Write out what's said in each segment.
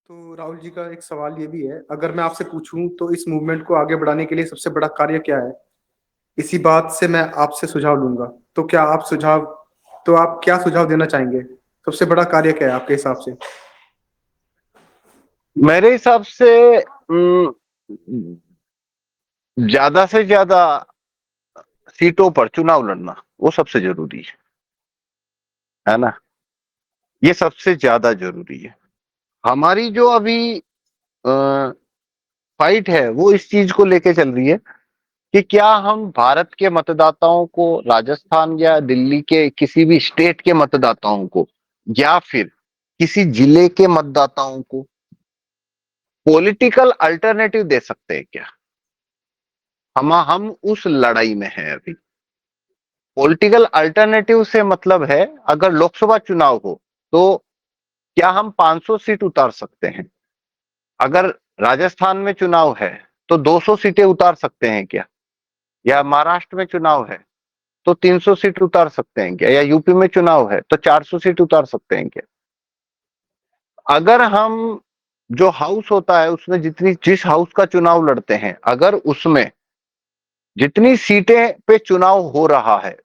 तो राहुल जी का एक सवाल ये भी है, अगर मैं आपसे पूछूं तो इस मूवमेंट को आगे बढ़ाने के लिए सबसे बड़ा कार्य क्या है? इसी बात से मैं आपसे सुझाव लूंगा। तो क्या आप सुझाव तो आप क्या सुझाव देना चाहेंगे? सबसे बड़ा कार्य क्या है आपके हिसाब से? मेरे हिसाब से ज्यादा से ज्यादा सीटों पर चुनाव लड़ना वो सबसे जरूरी है ना। ये सबसे ज्यादा जरूरी है। हमारी जो अभी फाइट है वो इस चीज को लेके चल रही है कि क्या हम भारत के मतदाताओं को, राजस्थान या दिल्ली के किसी भी स्टेट के मतदाताओं को, या फिर किसी जिले के मतदाताओं को पॉलिटिकल अल्टरनेटिव दे सकते हैं क्या। हम उस लड़ाई में हैं अभी। पॉलिटिकल अल्टरनेटिव से मतलब है, अगर लोकसभा चुनाव हो तो क्या हम 500 सीट उतार सकते हैं? अगर राजस्थान में चुनाव है तो 200 सीटें उतार सकते हैं क्या? या महाराष्ट्र में चुनाव है तो 300 सीट उतार सकते हैं क्या? या यूपी में चुनाव है तो 400 सीट उतार सकते हैं क्या? अगर हम जो हाउस होता है उसमें जितनी जिस हाउस का चुनाव लड़ते हैं, अगर उसमें जितनी सीटें पे चुनाव हो रहा है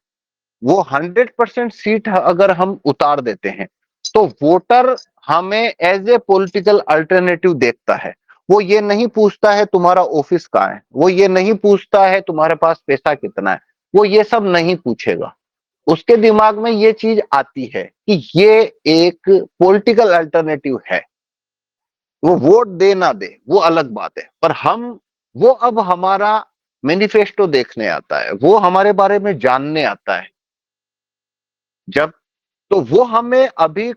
वो 100% सीट अगर हम उतार देते हैं तो वोटर हमें एज ए पॉलिटिकल अल्टरनेटिव देखता है। वो ये नहीं पूछता है तुम्हारा ऑफिस कहाँ है, वो ये नहीं पूछता है तुम्हारे पास पैसा कितना है, वो ये सब नहीं पूछेगा। उसके दिमाग में ये चीज आती है कि ये एक पॉलिटिकल अल्टरनेटिव है। वो वोट दे ना दे वो अलग बात है, पर हम वो अब हमारा मैनिफेस्टो देखने आता है, वो हमारे बारे में जानने आता है जब, तो वो हमें अभी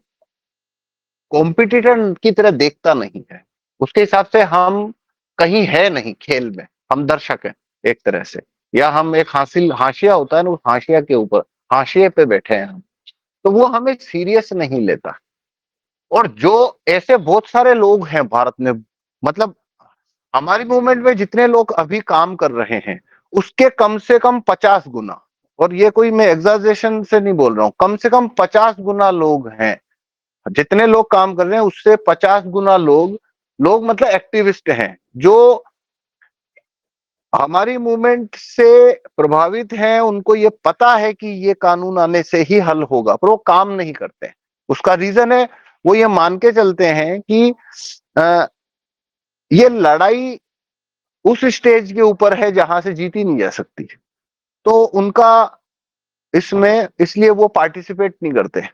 कॉम्पिटिटर की तरह देखता नहीं है। उसके हिसाब से हम कहीं है नहीं खेल में, हम दर्शक हैं एक तरह से। या हम एक हासिल हाशिया होता है ना, उस हाशिया के ऊपर, हाशिए पे बैठे हैं हम। तो वो हमें सीरियस नहीं लेता। और जो ऐसे बहुत सारे लोग हैं भारत में, मतलब हमारी मूवमेंट में जितने लोग अभी काम कर रहे हैं उसके कम से कम 50 गुना, और ये कोई मैं एग्जाजेशन से नहीं बोल रहा हूं, कम से कम 50 गुना लोग हैं। जितने लोग काम कर रहे हैं उससे 50 गुना लोग लोग मतलब एक्टिविस्ट हैं, जो हमारी मूवमेंट से प्रभावित हैं। उनको ये पता है कि ये कानून आने से ही हल होगा, पर वो काम नहीं करते हैं। उसका रीजन है, वो ये मान के चलते हैं कि अ, ये लड़ाई उस स्टेज के ऊपर है जहां से जीती नहीं जा सकती, तो उनका इसमें इसलिए वो पार्टिसिपेट नहीं करते।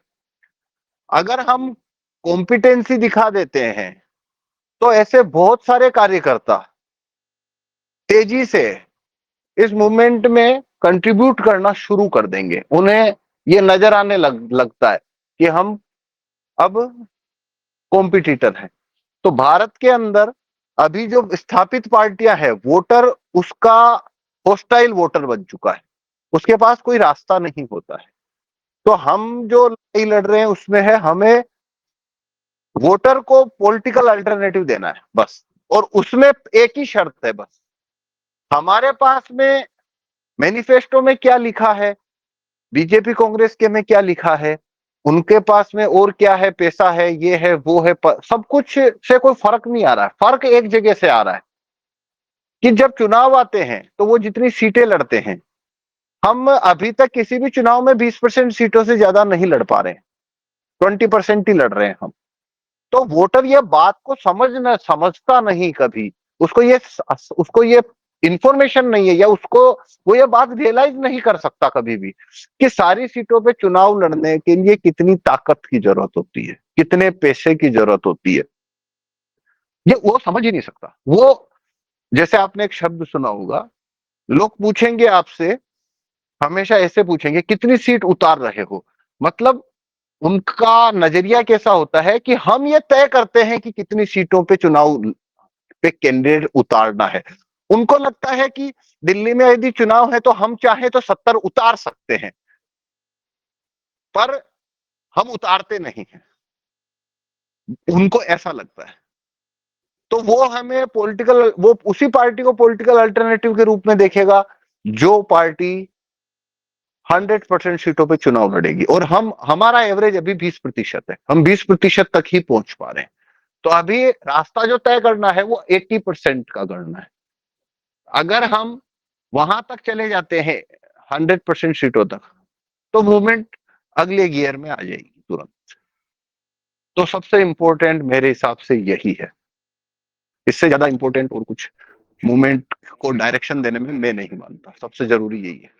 अगर हम कॉम्पिटेंसी दिखा देते हैं तो ऐसे बहुत सारे कार्यकर्ता तेजी से इस मूवमेंट में कंट्रीब्यूट करना शुरू कर देंगे। उन्हें ये नजर आने लगता है कि हम अब कॉम्पिटिटर हैं। तो भारत के अंदर अभी जो स्थापित पार्टियां हैं, वोटर उसका होस्टाइल वोटर बन चुका है, उसके पास कोई रास्ता नहीं होता है। तो हम जो लड़ाई लड़ रहे हैं उसमें है, हमें वोटर को पॉलिटिकल अल्टरनेटिव देना है बस। और उसमें एक ही शर्त है बस, हमारे पास में मैनिफेस्टो में क्या लिखा है, बीजेपी कांग्रेस के में क्या लिखा है, उनके पास में और क्या है, पैसा है, ये है वो है, सब कुछ से कोई फर्क नहीं आ रहा है। फर्क एक जगह से आ रहा है कि जब चुनाव आते हैं तो वो जितनी सीटें लड़ते हैं, हम अभी तक किसी भी चुनाव में 20% सीटों से ज्यादा नहीं लड़ पा रहे हैं, 20% ही लड़ रहे हैं हम। तो वोटर ये बात को समझता नहीं कभी। उसको ये इंफॉर्मेशन नहीं है, या उसको वो ये बात रियलाइज नहीं कर सकता कभी भी कि सारी सीटों पे चुनाव लड़ने के लिए कितनी ताकत की जरूरत होती है, कितने पैसे की जरूरत होती है। ये वो समझ ही नहीं सकता। वो जैसे आपने एक शब्द सुना होगा, लोग पूछेंगे आपसे, हमेशा ऐसे पूछेंगे कितनी सीट उतार रहे हो। मतलब उनका नजरिया कैसा होता है कि हम ये तय करते हैं कि कितनी सीटों पे चुनाव पे कैंडिडेट उतारना है। उनको लगता है कि दिल्ली में यदि चुनाव है तो हम चाहे तो 70 उतार सकते हैं, पर हम उतारते नहीं हैं, उनको ऐसा लगता है। तो वो हमें पॉलिटिकल, वो उसी पार्टी को पॉलिटिकल अल्टरनेटिव के रूप में देखेगा जो पार्टी 100% सीटों पे चुनाव लड़ेगी। और हमारा एवरेज अभी 20% है, हम 20% तक ही पहुंच पा रहे हैं। तो अभी रास्ता जो तय करना है वो 80% का करना है। अगर हम वहां तक चले जाते हैं 100% सीटों तक, तो मूवमेंट अगले गियर में आ जाएगी तुरंत। तो सबसे इंपॉर्टेंट मेरे हिसाब से यही है, इससे ज्यादा इंपॉर्टेंट और कुछ मूवमेंट को डायरेक्शन देने में मैं नहीं मानता, सबसे जरूरी यही है।